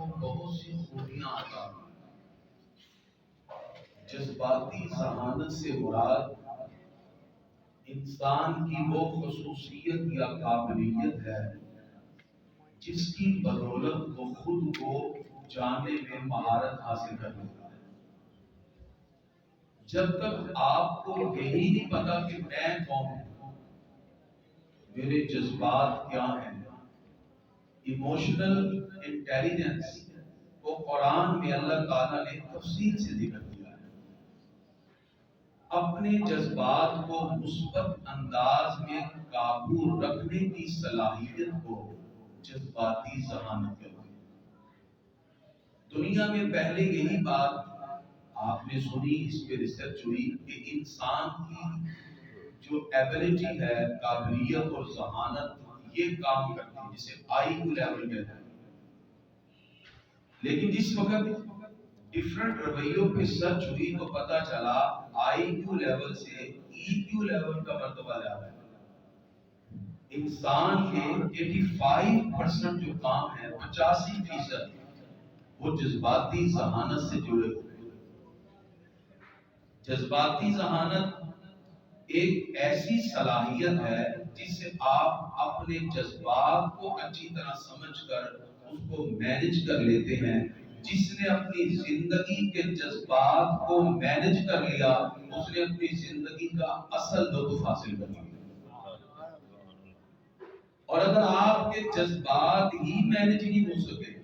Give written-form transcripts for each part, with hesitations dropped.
کو بہت سی خوبیاں عطا کی۔ جذباتی ذہانت سے مراد انسان کی وہ خصوصیت یا قابلیت ہے جس کی بدولت وہ خود کو جاننے میں مہارت حاصل کر لیتا ہے۔ جب تک آپ کو یہی نہیں پتا کہ میں کون ہوں، میرے جذبات کیا ہیں، ایموشنل انٹیلیجنس کو قرآن میں اللہ تعالیٰ نے تفصیل سے ذکر کیا ہے۔ اپنے جذبات کو مثبت انداز میں قابو رکھنے کی صلاحیت کو جذباتی ذہانت کہتے ہیں۔ دنیا میں پہلے یہی بات آپ نے سنی، اس پہ ریسرچ ہوئی کہ انسان کی جو ایبلٹی ہے، قابلیت اور ذہانت، یہ کام کرتی ہے جسے آئی کیو لیول کہتے ہیں۔ لیکن جس وقت ڈفرنٹ رویوں پہ سرچ ہوئی تو پتا چلا آئی کیو لیول سے ای کیو لیول کا مرتبہ زیادہ ہے۔ انسان کے 85% جو کام ہے، 85% وہ جذباتی ذہانت سے جڑے ہوئے ہیں۔ جذباتی ذہانت ایک ایسی صلاحیت ہے جس سے آپ اپنے جذبات کو اچھی طرح سمجھ کر اس کو مینج کر لیتے ہیں۔ جس نے اپنی زندگی کے جذبات کو مینج کر لیا، اس نے اپنی زندگی کا اصل لطف حاصل کر لیا۔ اور اگر آپ کے جذبات ہی مینج نہیں ہو سکے،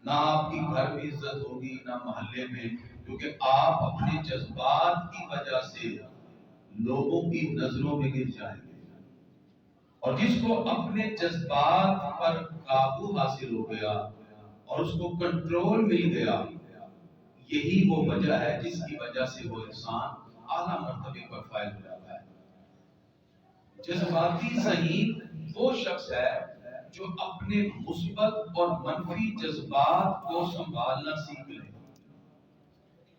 نہ آپ کی گھر میں عزت ہوگی نہ محلے میں، کیونکہ آپ اپنے جذبات کی وجہ سے لوگوں کی نظروں میں گر جائیں گے۔ اور جس کو اپنے جذبات پر قابو حاصل ہو گیا اور اس کو کنٹرول مل گیا، یہی وہ وجہ ہے جس کی وجہ سے وہ انسان اعلیٰ مرتبے پر فائز ہو جاتا ہے۔ جذباتی ذہین وہ شخص ہے جو اپنے مثبت اور منفی جذبات کو سنبھالنا سیکھ لے۔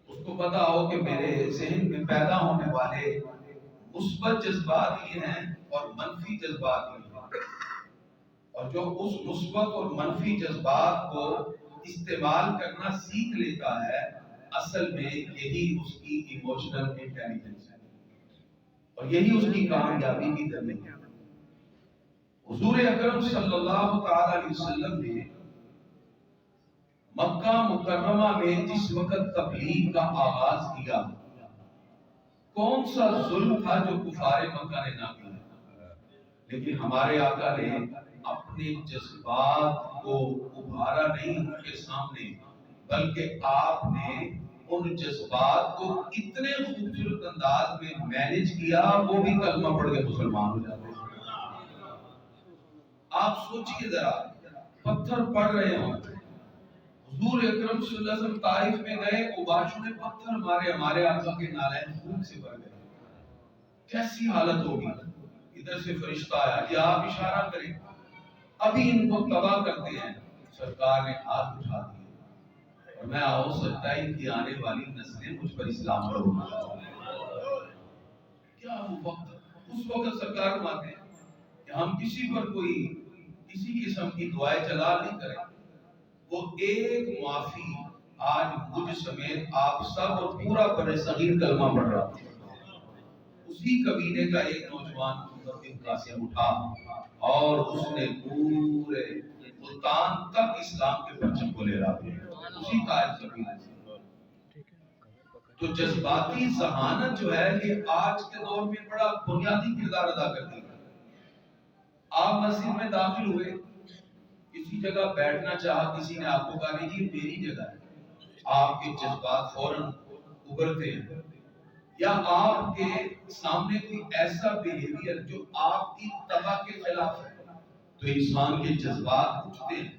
اس کو پتا ہو کہ میرے ذہن میں پیدا ہونے والے مثبت جذبات یہ ہیں اور منفی جذبات یہ ہیں، اور جو اس مثبت اور منفی جذبات کو استعمال کرنا سیکھ لیتا ہے، اصل میں یہی اس کی ایموشنل انٹیلیجنس ہے اور یہی اس کی کامیابی کی دلیل ہے۔ حضور اکرم صلی اللہ تعالی علیہ وسلم نے مکہ مکرمہ میں جس وقت تبلیغ کا آغاز کیا، کون سا ظلم تھا جو کفار مکہ نے نہ کیا؟ لیکن ہمارے آقا نے اپنے جذبات کو ابھارا نہیں ان کے سامنے، بلکہ آپ نے ان جذبات کو اتنے خوبصورت انداز میں مینج کیا، وہ بھی کلمہ پڑھ کے مسلمان ہو جاتے ہیں۔ آپ سوچئے ذرا، پتھر پڑ رہے ہوں، حضور اکرم صلی اللہ علیہ وسلم طائف میں گئے، اوباشوں نے پتھر مارے، ہمارے آقا کے نالین خون سے بھر گئے، کیسی حالت ہوگی؟ ادھر سے فرشتہ آیا کہ آپ اشارہ کریں، ابھی ان کو تباہ کرتے ہیں۔ سرکار نے ہاتھ اٹھا دیے، اور میں ہو سکتا ہے ان کی آنے والی نسلیں مجھ پر اسلام لاؤں۔ کیا وہ وقت، اس وقت سرکار فرماتے ہیں کہ ہم کسی پر کوئی کسی قسم کی دعائیں چلا نہیں کریں، وہ ایک معافی آج مجھ سمیت آپ سب اور پورا بر صغیر کلمہ پڑھ رہا تھا۔ اسی قبیلے کا ایک نوجوان بن قاسم اٹھا اور اس نے پورے ملتان تک اسلام کے پرچم کو لے رہا تھا، اسی طائف قبیلے سے۔ تو جذباتی ذہانت جو ہے یہ آج کے دور میں بڑا بنیادی کردار ادا کرتی ہے۔ آپ مسجد میں داخل ہوئے، کسی جگہ بیٹھنا چاہا، کسی نے آپ کو کہا نہیں یہ میری جگہ ہے، آپ کے جذبات فوراً ابھرتے ہیں۔ یا آپ کے سامنے کوئی ایسا بیہیویئر جو آپ کی طبع کے خلاف ہے، تو انسان کے جذبات اٹھتے ہیں۔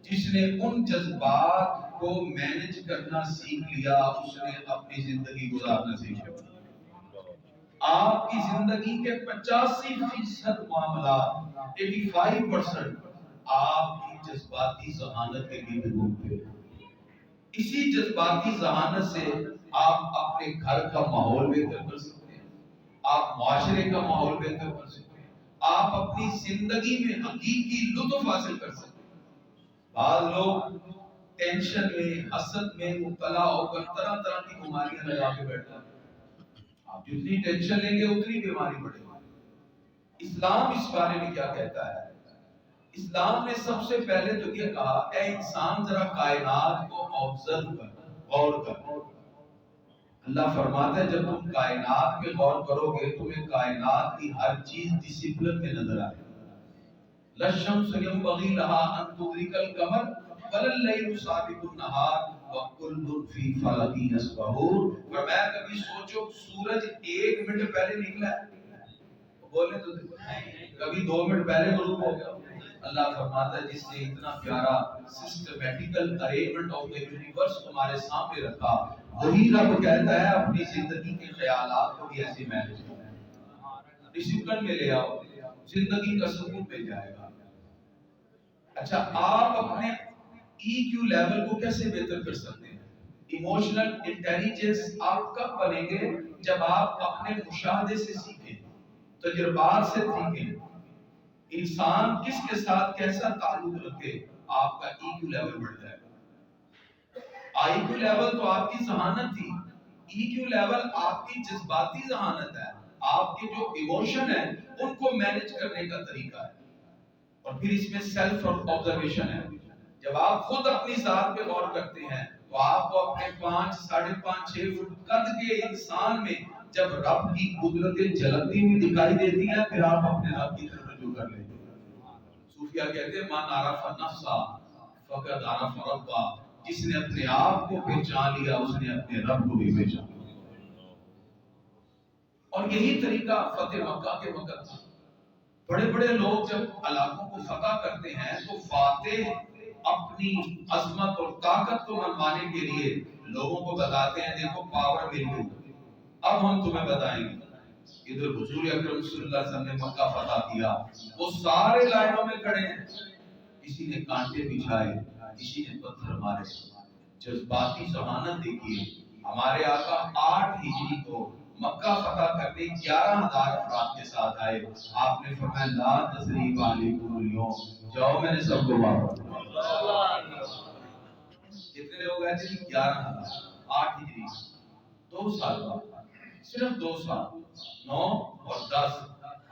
جس نے ان جذبات کو مینج کرنا سیکھ لیا، اس نے اپنی زندگی گزارنا سیکھ لیا۔ آپ کی زندگی کے 85% معاملات، 85% آپ کی جذباتی ذہانت کے لیے گھومتے ہیں۔ اسی جذباتی ذہانت سے آپ اپنے گھر کا ماحول بہتر کر سکتے ہیں، آپ معاشرے کا ماحول بہتر کر سکتے ہیں، آپ اپنی زندگی میں حقیقی لطف حاصل کر سکتے ہیں۔ بعض لوگ ٹینشن میں حسد میں مبتلا ہو کر طرح طرح کی بیماریاں لگا کے بیٹھتے ہیں. آپ جتنی ٹینشن لیں گے اتنی بیماری بڑھے گی. اسلام اس بارے میں کیا کہتا ہے؟ اسلام نے سب سے پہلے تو یہ کہا اے انسان ذرا کائنات کو آبزرو کر، غور کر. اللہ فرماتا ہے جب تم کائنات پہ غور کرو گے تمہیں کائنات کی ہر چیز ڈسپلن میں نظر آئے. لَلشَّمْسُ يَنبَغِي لَهَا أَن تُدْرِكَ الْقَمَرَ وَلَا اللَّيْلُ سَابِقُ النَّهَارِ وَكُلٌّ فِي فَلَكٍ يَسْبَحُونَ. فرمایا کبھی سوچو سورج 1 منٹ پہلے نکلا ہے، بولے تو کبھی 2 منٹ پہلے غروب ہو گیا. اللہ فرماتا ہے جس نے اتنا پیارا سسٹمیٹیکل ارینجمنٹ آف دی یونیورس ہمارے سامنے رکھا، وہی رب کہتا ہے اپنی زندگی کے خیالات کو بھی ایسے مینج کرو، ڈسپلن میں لے آؤ، زندگی کا سکون مل جائے گا. اچھا آپ اپنے ای کیو لیول کو کیسے بہتر کر سکتے ہیں؟ ایموشنل انٹیلیجنس آپ کب بنیں گے؟ جب آپ اپنے مشاہدے سے سیکھیں، تجربات سے سیکھیں، انسان کس کے ساتھ کیسا تعلق رکھے، آپ کا ای کیو لیول بڑھ جائے گا. آئی کیو لیول تو آپ کی ذہانت تھی، ای کیو لیول آپ کی جذباتی ذہانت ہے، آپ کے جو ایموشن ہیں ان کو مینج کرنے کا طریقہ ہے. اور پھر اس میں سیلف آبزرویشن ہے. جب آپ خود اپنی ذات پہ غور کرتے ہیں تو آپ کو اپنے 5 ساڑھے 5 6 فٹ قد کے انسان میں جب رب کی قدرتیں جلتی ہوئی دکھائی دیتی ہیں پھر آپ اپنے رب کی طرف رجوع کر لیتے ہیں. صوفیہ کہتے ہیں من عرف نفسا فقد عرف ربا، جس نے اپنے آپ کو پہچان لیا اس نے اپنے رب کو بھی پہچان لیا. اور یہی طریقہ فتح مکہ کے وقت تھا. بڑے بڑے لوگ جب علاقوں کو فتح کرتے ہیں تو فاتح اپنی عظمت اور طاقت کو منوانے کے لیے لوگوں کو بتاتے ہیں دیکھو پاور مل گئی، اب ہم تمہیں بتائیں گے. ادھر حضور اکرم صلی اللہ علیہ وسلم نے مکہ فتح کیا، وہ سارے لائنوں میں کھڑے ہیں، کسی نے کانٹے بچھائے، کسی نے پتھر مارے. جذباتی ذہانت دیکھیے. ہمارے آقا 8 ہجری کو مکہ فتح کرنے 11,000 افراد کے ساتھ آئے. آپ نے فرمایا لا تثریب علیکم اليوم، جاؤ میں نے سب کو واپس. کتنے لوگ آئے تھے؟ 11,000. 8 ہجری 2 سال بعد، صرف 2 سال، 9 اور 10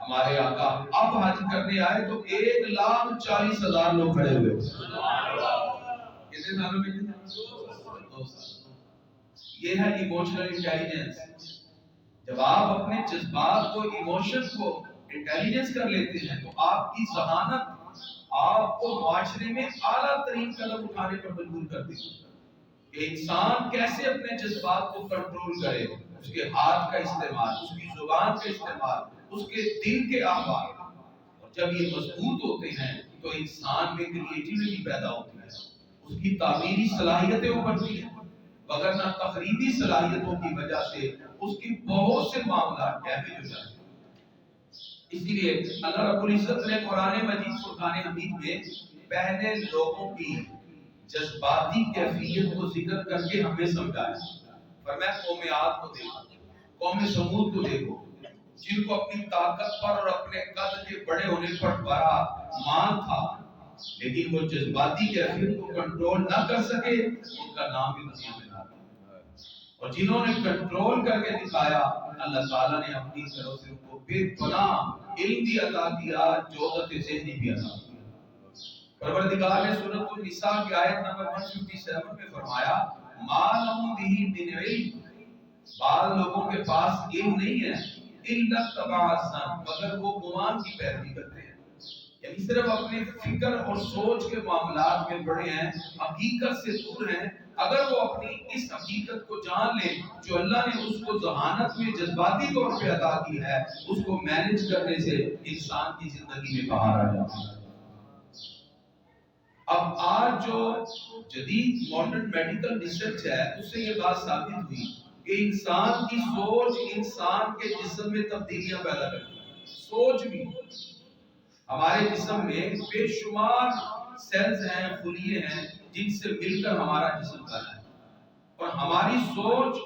ہمارے آقا اب حج کرنے آئے تو 1,40,000 لوگ کھڑے ہوئے. کتنے سالوں میں؟ 2 سال. یہ ہے ایموشنل انٹیلیجنس. جب آپ اپنے جذبات کو، ایموشن کو انٹیلیجنس کر لیتے ہیں تو آپ کی ذہانت آپ کو معاشرے میں اعلیٰ ترین قدم اٹھانے پر مجبور کرتی ہے کہ انسان کیسے اپنے جذبات کو کنٹرول کرے. اس کے ہاتھ کا استعمال، اس کی زبان کا استعمال، اس کے دل کے اعمال. اور جب یہ مضبوط ہوتے ہیں تو انسان میں کریٹیوٹی پیدا ہوتی ہے، اس کی تعمیری صلاحیتیں ابھرتی ہیں. وگرنہ تخریبی صلاحیتوں کی وجہ سے اس کی بہت سے معاملات ڈیمیج ہو جاتے ہیں. اس لیے اللہ رب العزت نے قرآن مجید فرقان حمید میں پہلے لوگوں کی جذباتی کیفیت کو ذکر کر کے ہمیں سمجھایا. فرمایا قوم عاد کو دیکھو، قوم سمود کو دیکھو، جن کو اپنی طاقت پر اور اپنے قد کے بڑے ہونے پر بڑا مان تھا لیکن وہ جذباتی کیفیت کو کنٹرول نہ کر سکے، ان کا نام بھی دنیا میں نہ. اور جنہوں نے کنٹرول کر کے دکھایا اللہ تعالیٰ نے اپنی طرف سے ان کو بے پناہ علم بھی عطا کیا، جودت ذہنی بھی عطا کیا. پروردگار نے سورۃ النساء کی آیت نمبر 157 میں فرمایا ما لہم بہ من علم، بعض لوگوں کے پاس علم نہیں ہے، الا اتبع الظن، مگر وہ گمان کی پیروی کرتے ہیں. یعنی صرف اپنے فکر اور سوچ کے معاملات میں بڑے ہیں، حقیقت سے دور ہیں. اگر وہ اپنی اس حقیقت کو جان لیں جو اللہ نے اس کو ذہانت میں جذباتی طور پہ عطا کی ہے، اس کو مینج کرنے سے انسان کی زندگی میں بہار آ جاتی ہے. اب آج جو جدید ماڈرن میڈیکل ریسرچ ہے اس سے یہ بات ثابت ہوئی کہ انسان کی سوچ انسان کے جسم میں تبدیلیاں پیدا کرتی ہے. سوچ بھی، ہمارے جسم میں بے شمار سیلز ہیں، خلیے ہیں جن سے مل کر ہمارا جسم بنا ہے. اور ہماری سوچ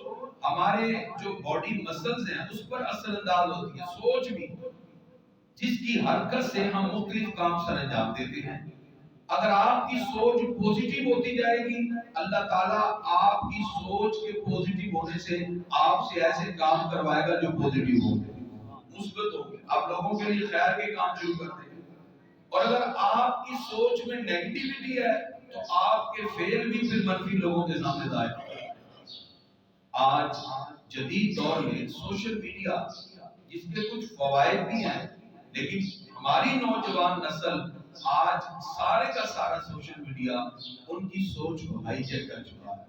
ہمارے جو باڈی مسلز ہیں اس پر اثر انداز ہوتی ہے. سوچ بھی، جس کی حرکت سے ہم مختلف کام سر انجام دیتے ہیں. اگر آپ کی سوچ پوزیٹیو ہوتی جائے گی، اللہ تعالیٰ آپ کی سوچ کے پوزیٹیو ہونے سے آپ سے ایسے کام کروائے گا جو پوزیٹیو ہوں گے، مثبت ہوں گے، آپ لوگوں کے لیے خیر کے کام شروع کر دیں گے۔ اور اگر آپ کی سوچ میں نیگیٹیوٹی ہے تو آپ کے فعل بھی پھر منفی لوگوں کے سامنے ظاہر ہوگا۔ آج جدید دور میں سوشل میڈیا جس کے کچھ فوائد بھی ہیں، لیکن ہماری نوجوان نسل آج سارے کا سارا سوشل میڈیا ان کی سوچ کو ہائی جیک کر چکا ہے۔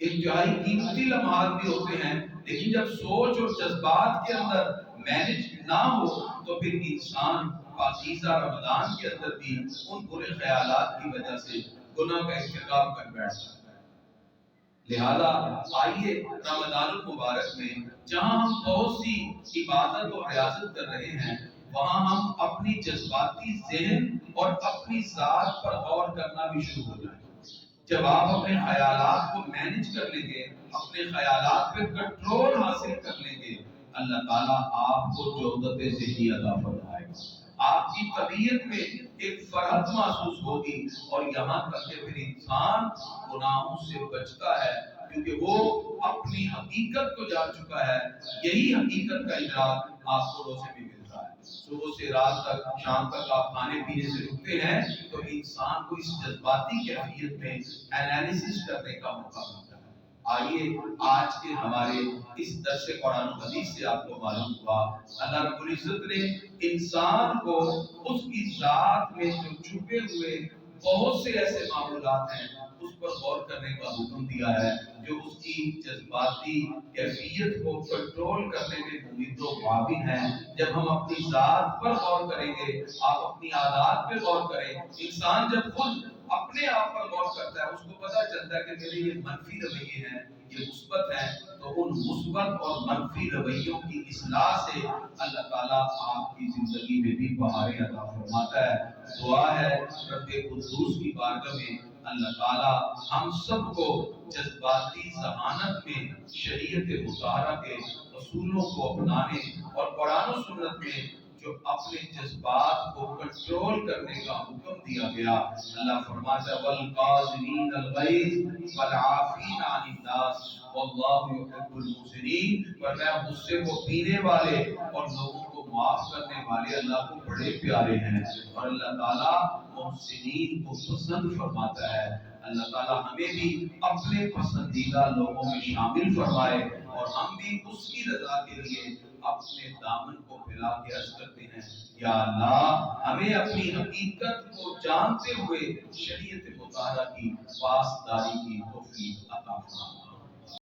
انتہائی قیمتی لمحات بھی ہوتے ہیں، لیکن جب سوچ اور جذبات کے اندر مینج نہ ہو تو پھر انسان پاکیزہ رمضان کے اندر بھی ان برے خیالات کی وجہ سے گناہ کا ارتکاب کر بیٹھتا ہے۔ لہذا آئیے رمضان المبارک میں جہاں ہم بہت سی عبادت اور ریاضت کر رہے ہیں، وہاں ہم اپنی جذباتی ذہن اور اپنی ذات پر غور کرنا بھی شروع ہو جائیں۔ جب آپ اپنے خیالات کو مینج کر لیں گے، اپنے خیالات پہ کنٹرول حاصل کر لیں گے، اللہ تعالیٰ آپ کو جودت ذہنی عطا فرمائے گا۔ آپ کی طبیعت میں ایک فرحت محسوس ہوگی، اور یہاں تک کہ پھر انسان گناہوں سے بچتا ہے، کیونکہ وہ اپنی حقیقت کو جان چکا ہے۔ یہی حقیقت کا ادراک آپ کو روزے میں ملتا ہے۔ صبح سے رات تک، شام تک آپ کھانے پینے سے رکتے ہیں تو انسان کو اس جذباتی کیفیت میں انالیسس کرنے کا موقع ملتا ہے۔ آئیے آج کے ہمارے اس درس قرآن و حدیث سے آپ کو معلوم ہوا اللہ رب العزت نے انسان کو اس کی ذات میں جو چھپے ہوئے بہت سے ایسے معاملات ہیں اس پر غور کرنے کا حکم دیا ہے، جو اس کی جذباتی کیفیت کو کنٹرول کرنے میں مفید و معاون ہیں۔ جب ہم اپنی ذات پر غور کریں گے، آپ اپنی عادات پہ غور کریں، انسان جب خود اپنے آپ پر غور کرتا ہے، اس کو پتہ چلتا ہے کہ میرے یہ منفی رویے ہیں، یہ مثبت ہیں، تو ان مثبت اور منفی رویوں کی اصلاح سے اللہ تعالیٰ آپ کی زندگی میں بھی بہاریں عطا فرماتا ہے۔ دعا ہے رب قدوس کی بارگاہ میں اللہ تعالیٰ ہم سب کو جذباتی ذہانت میں شریعت مطہرہ کے اصولوں کو اپنانے اور قرآن و سنت میں جو اپنے جذبات کو کنٹرول کرنے کا حکم دیا گیا، اللہ فرماتا ہے والقاظمین الغیظ والعافین عن الناس واللہ یحب المحسنین، فرمایا غصے کو پینے والے اور لوگوں کو معاف کرنے والے اللہ کو بڑے پیارے ہیں، اور اللہ تعالیٰ محسنین کو پسند فرماتا ہے۔ اللہ تعالیٰ ہمیں بھی اپنے پسندیدہ لوگوں میں شامل فرمائے، اور ہم بھی اس کی رضا کے لیے اپنے دامن کو پھیلا کے عرض کرتے ہیں یا اللہ ہمیں اپنی حقیقت کو جانتے ہوئے شریعت مطہرہ کی پاسداری کی توفیق عطا فرما۔